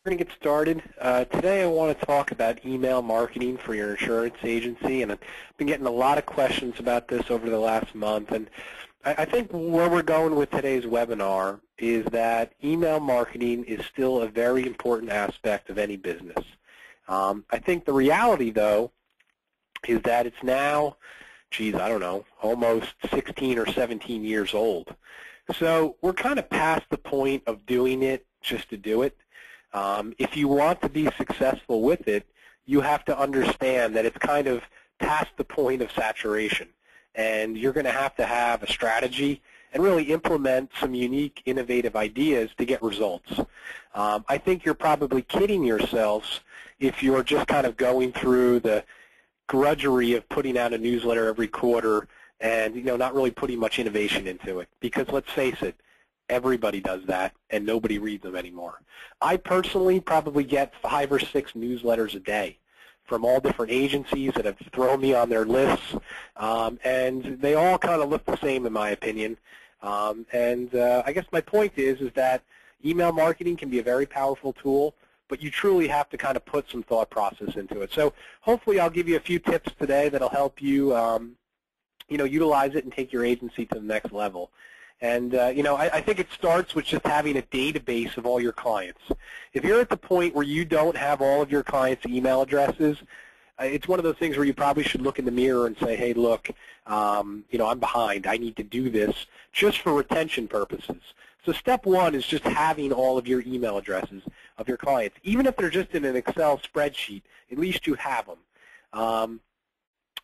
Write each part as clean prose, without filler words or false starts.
We're going to get started. Today I want to talk about email marketing for your insurance agency, and I've been getting a lot of questions about this over the last month. And I think where we're going with today's webinar is that email marketing is still a very important aspect of any business. I think the reality, though, is that it's now, I don't know, almost 16 or 17 years old. So we're kind of past the point of doing it just to do it. If you want to be successful with it, you have to understand that it's kind of past the point of saturation. And you're going to have a strategy and really implement some unique, innovative ideas to get results. I think you're probably kidding yourselves if you're just kind of going through the grudgery of putting out a newsletter every quarter and not really putting much innovation into it. Because let's face it, everybody does that, and nobody reads them anymore. I personally probably get 5 or 6 newsletters a day from all different agencies that have thrown me on their lists, and they all kind of look the same in my opinion. I guess my point is that email marketing can be a very powerful tool, but you truly have to kind of put some thought process into it. So hopefully I'll give you a few tips today that'll help you, utilize it and take your agency to the next level. And, I think it starts with just having a database of all your clients. If you're at the point where you don't have all of your clients' email addresses, it's one of those things where you probably should look in the mirror and say, hey, look, I'm behind. I need to do this just for retention purposes. So step one is just having all of your email addresses of your clients. Even if they're just in an Excel spreadsheet, at least you have them.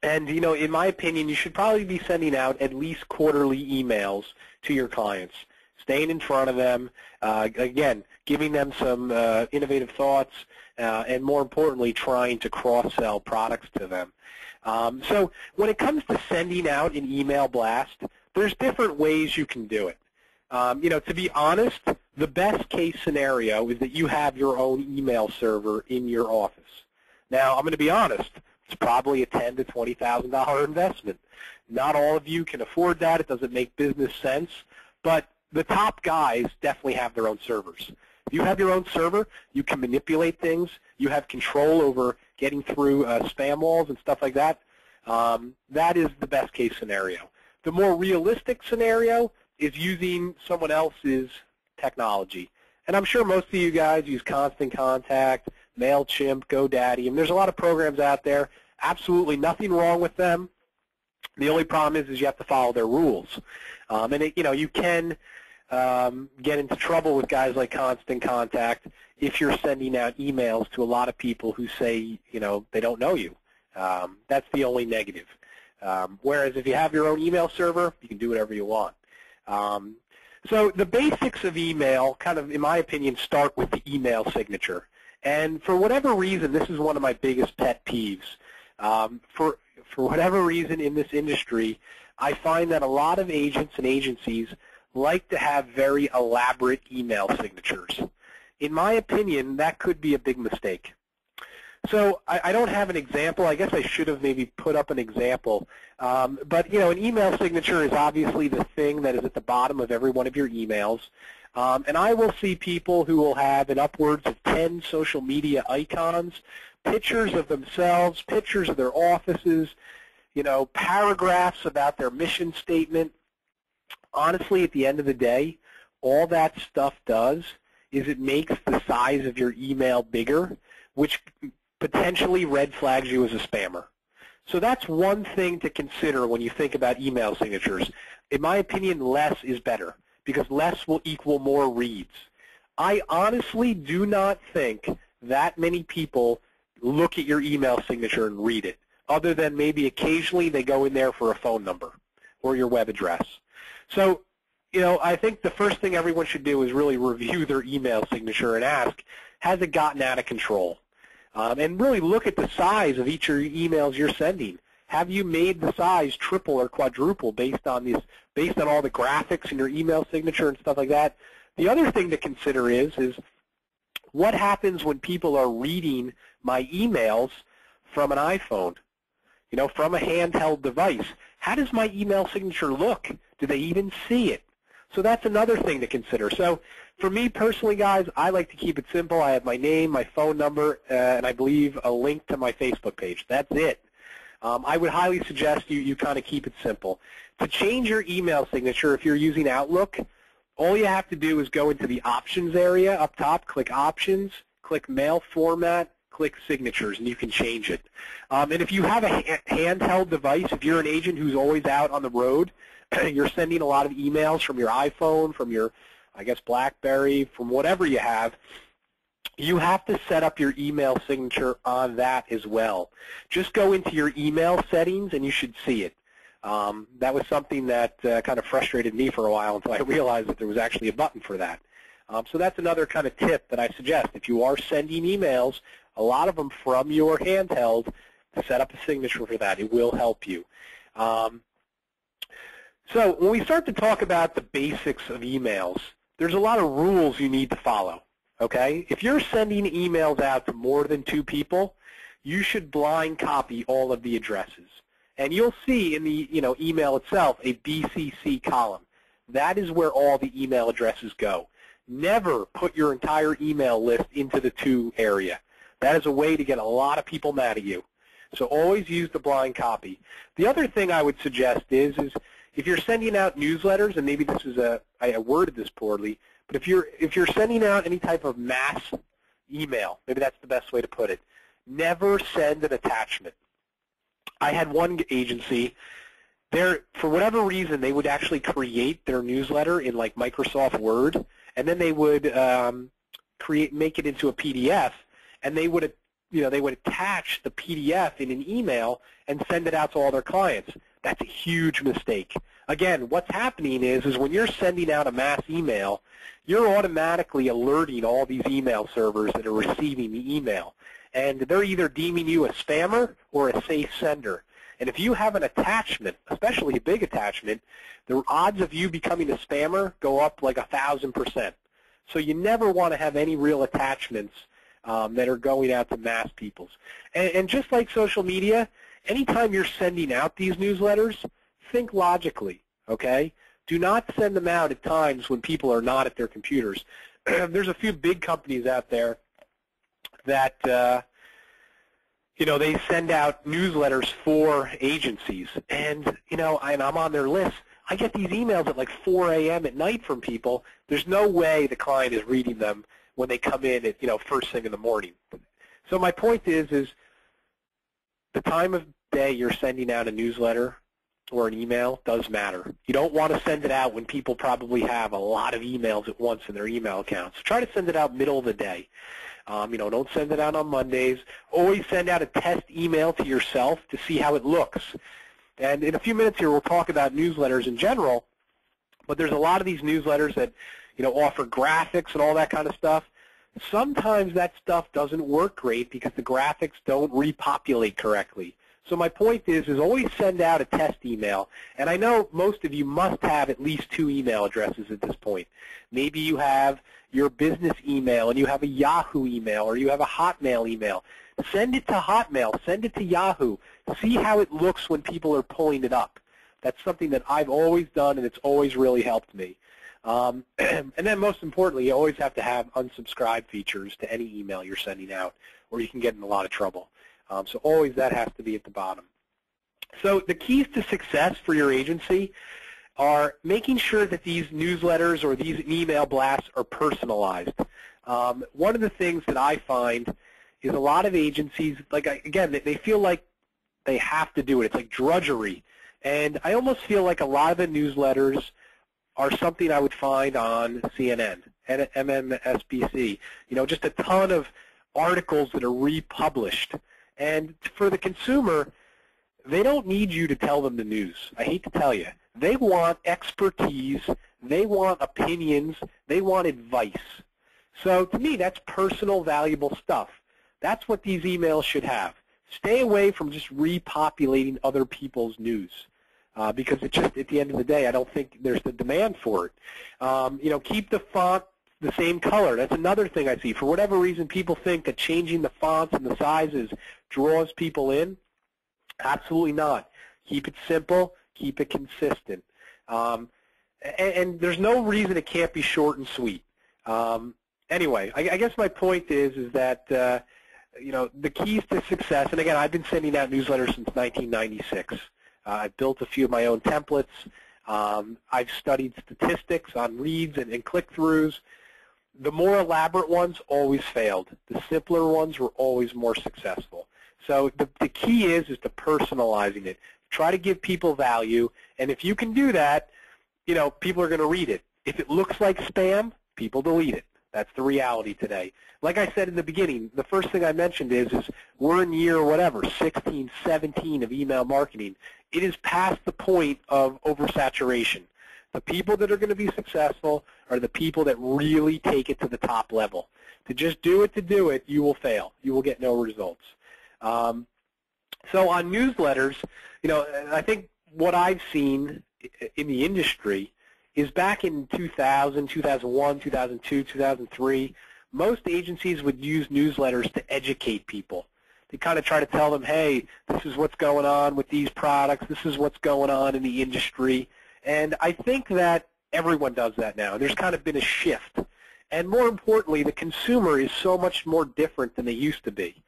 In my opinion, you should probably be sending out at least quarterly emails to your clients, staying in front of them, again, giving them some innovative thoughts, and more importantly, trying to cross-sell products to them. So when it comes to sending out an email blast, there's different ways you can do it. To be honest, the best case scenario is that you have your own email server in your office. Now, I'm going to be honest. It's probably a $10,000 to $20,000 investment. Not all of you can afford that. It doesn't make business sense. But the top guys definitely have their own servers. If you have your own server, you can manipulate things. You have control over getting through spam walls and stuff like that. That is the best case scenario. The more realistic scenario is using someone else's technology. And I'm sure most of you guys use Constant Contact, MailChimp, GoDaddy, and there's a lot of programs out there. Absolutely nothing wrong with them. The only problem is you have to follow their rules. You can get into trouble with guys like Constant Contact if you're sending out emails to a lot of people who say, they don't know you. That's the only negative. Whereas if you have your own email server, you can do whatever you want. So the basics of email, kind of, in my opinion, start with the email signature. And for whatever reason, this is one of my biggest pet peeves. For whatever reason in this industry, I find that a lot of agents and agencies like to have very elaborate email signatures. In my opinion, that could be a big mistake. So I don't have an example. I guess I should have maybe put up an example. But an email signature is obviously the thing that is at the bottom of every one of your emails. And I will see people who will have an upwards of 10 social media icons, pictures of themselves, pictures of their offices, paragraphs about their mission statement. Honestly, at the end of the day, all that stuff does is it makes the size of your email bigger, which potentially red flags you as a spammer. So that's one thing to consider when you think about email signatures. In my opinion, less is better, because less will equal more reads. I honestly do not think that many people look at your email signature and read it, other than maybe occasionally they go in there for a phone number or your web address. So, I think the first thing everyone should do is really review their email signature and ask, has it gotten out of control? And really look at the size of each of your emails you're sending. Have you made the size triple or quadruple based on all the graphics in your email signature and stuff like that? The other thing to consider is what happens when people are reading my emails from an iPhone, from a handheld device? How does my email signature look? Do they even see it? So that's another thing to consider. So for me personally, guys, I like to keep it simple. I have my name, my phone number, and I believe a link to my Facebook page. That's it. I would highly suggest you kind of keep it simple. To change your email signature, if you're using Outlook, all you have to do is go into the options area up top, click options, click mail format, click signatures, and you can change it. And if you have a handheld device, if you're an agent who's always out on the road, you're sending a lot of emails from your iPhone, from your, I guess, BlackBerry, from whatever you have to set up your email signature on that as well. Just go into your email settings and you should see it. That was something that kind of frustrated me for a while until I realized that there was actually a button for that. So that's another kind of tip that I suggest. If you are sending emails, a lot of them from your handheld, set up a signature for that. It will help you. So when we start to talk about the basics of emails, there's a lot of rules you need to follow. Okay? If you're sending emails out to more than 2 people, you should blind copy all of the addresses. And you'll see in the email itself a BCC column. That is where all the email addresses go. Never put your entire email list into the to area. That is a way to get a lot of people mad at you. So always use the blind copy. The other thing I would suggest is if you're sending out newsletters, and maybe this is I worded this poorly, but if you're sending out any type of mass email, maybe that's the best way to put it, never send an attachment. I had one agency, for whatever reason, they would actually create their newsletter in like Microsoft Word, and then they would make it into a PDF, and they would attach the PDF in an email and send it out to all their clients. That's a huge mistake. Again, what's happening is when you're sending out a mass email, you're automatically alerting all these email servers that are receiving the email. And they're either deeming you a spammer or a safe sender. And if you have an attachment, especially a big attachment, the odds of you becoming a spammer go up like 1,000%. So you never want to have any real attachments that are going out to mass peoples. And just like social media, anytime you're sending out these newsletters, think logically, okay? Do not send them out at times when people are not at their computers. There's a few big companies out there that, they send out newsletters for agencies. And, and I'm on their list. I get these emails at like 4 a.m. at night from people. There's no way the client is reading them when they come in at, first thing in the morning. So my point is the time of day you're sending out a newsletter or an email does matter. You don't want to send it out when people probably have a lot of emails at once in their email accounts. Try to send it out middle of the day. Don't send it out on Mondays. Always send out a test email to yourself to see how it looks. And in a few minutes here, we'll talk about newsletters in general, but there's a lot of these newsletters that, offer graphics and all that kind of stuff. Sometimes that stuff doesn't work great because the graphics don't repopulate correctly. So my point is always send out a test email. And I know most of you must have at least 2 email addresses at this point. Maybe you have your business email and you have a Yahoo email or you have a Hotmail email. Send it to Hotmail. Send it to Yahoo. See how it looks when people are pulling it up. That's something that I've always done, and it's always really helped me. And then most importantly, you always have to have unsubscribe features to any email you're sending out, or you can get in a lot of trouble. So always that has to be at the bottom. So the keys to success for your agency are making sure that these newsletters or these email blasts are personalized. One of the things that I find is a lot of agencies, again, they feel like they have to do it. It's like drudgery. And I almost feel like a lot of the newsletters are something I would find on CNN and MSNBC. Just a ton of articles that are republished. And for the consumer, they don't need you to tell them the news. I hate to tell you. They want expertise. They want opinions. They want advice. So to me, that's personal, valuable stuff. That's what these emails should have. Stay away from just repopulating other people's news. Because it's just, at the end of the day, I don't think there's the demand for it. Keep the font the same color. That's another thing I see. For whatever reason, people think that changing the fonts and the sizes draws people in. Absolutely not. Keep it simple. Keep it consistent. And and there's no reason it can't be short and sweet. Anyway, I guess my point is that the keys to success. And again, I've been sending out newsletters since 1996. I've built a few of my own templates. I've studied statistics on reads and click-throughs. The more elaborate ones always failed. The simpler ones were always more successful. So the key is to personalizing it. Try to give people value, and if you can do that, people are going to read it. If it looks like spam, people delete it. That's the reality today. Like I said in the beginning, the first thing I mentioned is we're in year 16, 17 of email marketing. It is past the point of oversaturation. The people that are going to be successful are the people that really take it to the top level. To just do it, you will fail. You will get no results. So on newsletters, I think what I've seen in the industry is back in 2000, 2001, 2002, 2003, most agencies would use newsletters to educate people. They kind of try to tell them, hey, this is what's going on with these products. This is what's going on in the industry. And I think that everyone does that now. There's kind of been a shift. And more importantly, the consumer is so much more different than they used to be.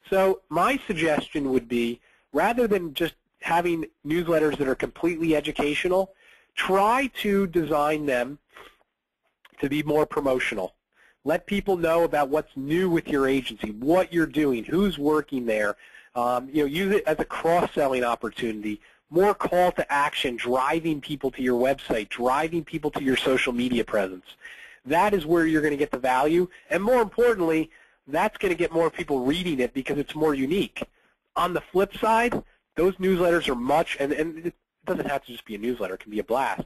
So my suggestion would be, rather than just having newsletters that are completely educational, try to design them to be more promotional. Let people know about what's new with your agency, what you're doing, who's working there. Use it as a cross-selling opportunity, more call to action, driving people to your website, driving people to your social media presence. That is where you're going to get the value, and more importantly, that's going to get more people reading it because it's more unique. On the flip side, those newsletters are much, and it doesn't have to just be a newsletter, it can be a blast.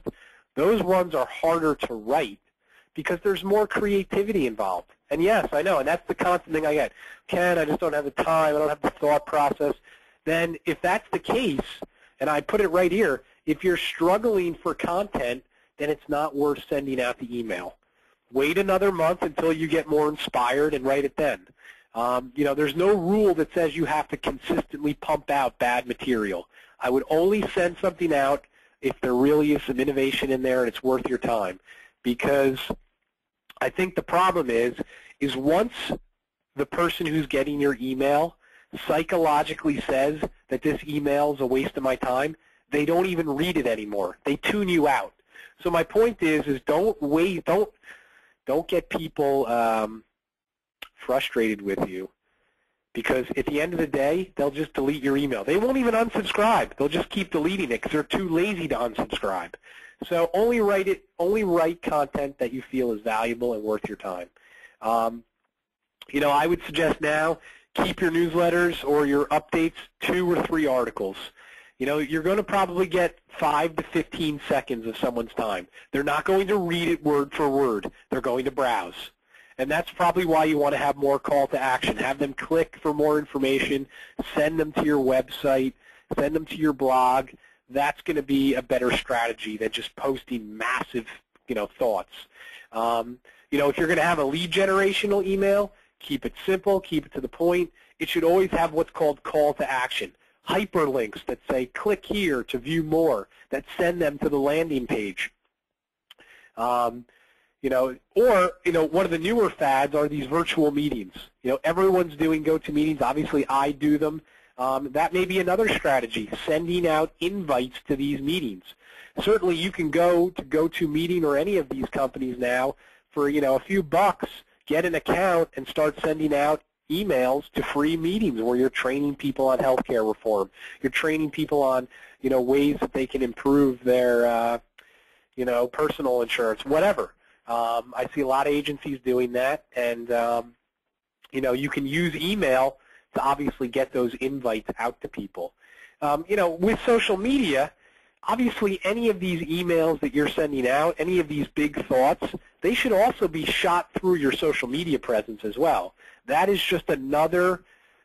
Those ones are harder to write because there's more creativity involved. And yes, I know, and that's the constant thing I get. Ken, I just don't have the time, I don't have the thought process. Then if that's the case, and I put it right here, if you're struggling for content, then it's not worth sending out the email. Wait another month until you get more inspired and write it then. There's no rule that says you have to consistently pump out bad material. I would only send something out if there really is some innovation in there and it's worth your time. Because I think the problem is once the person who's getting your email psychologically says that this email is a waste of my time, they don't even read it anymore. They tune you out. So my point is don't wait, don't get people frustrated with you, because at the end of the day, they'll just delete your email. They won't even unsubscribe. They'll just keep deleting it because they're too lazy to unsubscribe. So only write content that you feel is valuable and worth your time. I would suggest now, keep your newsletters or your updates 2 or 3 articles. You're going to probably get 5 to 15 seconds of someone's time. They're not going to read it word for word. They're going to browse. And that's probably why you want to have more call to action. Have them click for more information, send them to your website, send them to your blog. That's going to be a better strategy than just posting massive, thoughts. If you're going to have a lead generational email, keep it simple, keep it to the point. It should always have what's called call to action. Hyperlinks that say click here to view more, that send them to the landing page. One of the newer fads are these virtual meetings. Everyone's doing GoToMeetings. Obviously, I do them. That may be another strategy, sending out invites to these meetings. Certainly, you can go to GoToMeeting or any of these companies now for a few bucks, get an account, and start sending out emails to free meetings where you're training people on healthcare reform. You're training people on ways that they can improve their personal insurance, whatever. I see a lot of agencies doing that, and you can use email to obviously get those invites out to people. With social media, obviously any of these emails that you're sending out, any of these big thoughts, they should also be shot through your social media presence as well. That is just another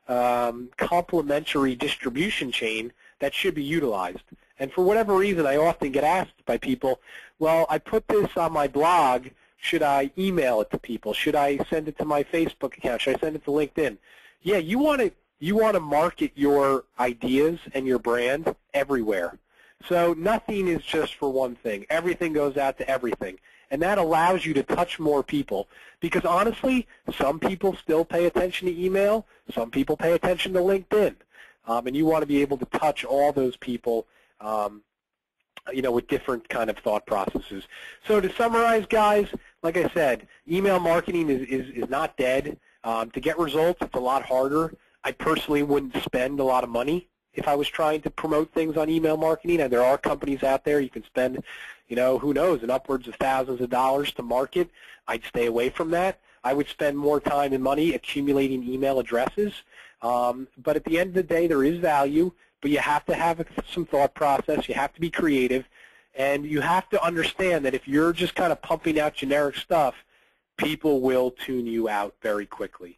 complementary distribution chain that should be utilized. And for whatever reason, I often get asked by people, well, I put this on my blog. Should I email it to people? Should I send it to my Facebook account? Should I send it to LinkedIn? Yeah, you want to market your ideas and your brand everywhere. So nothing is just for one thing. Everything goes out to everything. And that allows you to touch more people because honestly, some people still pay attention to email. Some people pay attention to LinkedIn. And you want to be able to touch all those people with different kind of thought processes. So to summarize, guys, like I said, email marketing is not dead. To get results, it's a lot harder. I personally wouldn't spend a lot of money if I was trying to promote things on email marketing. And there are companies out there you can spend, who knows, and upwards of thousands of dollars to market. I'd stay away from that. I would spend more time and money accumulating email addresses. But at the end of the day, there is value, but you have to have some thought process. You have to be creative, and you have to understand that if you're just kind of pumping out generic stuff, people will tune you out very quickly.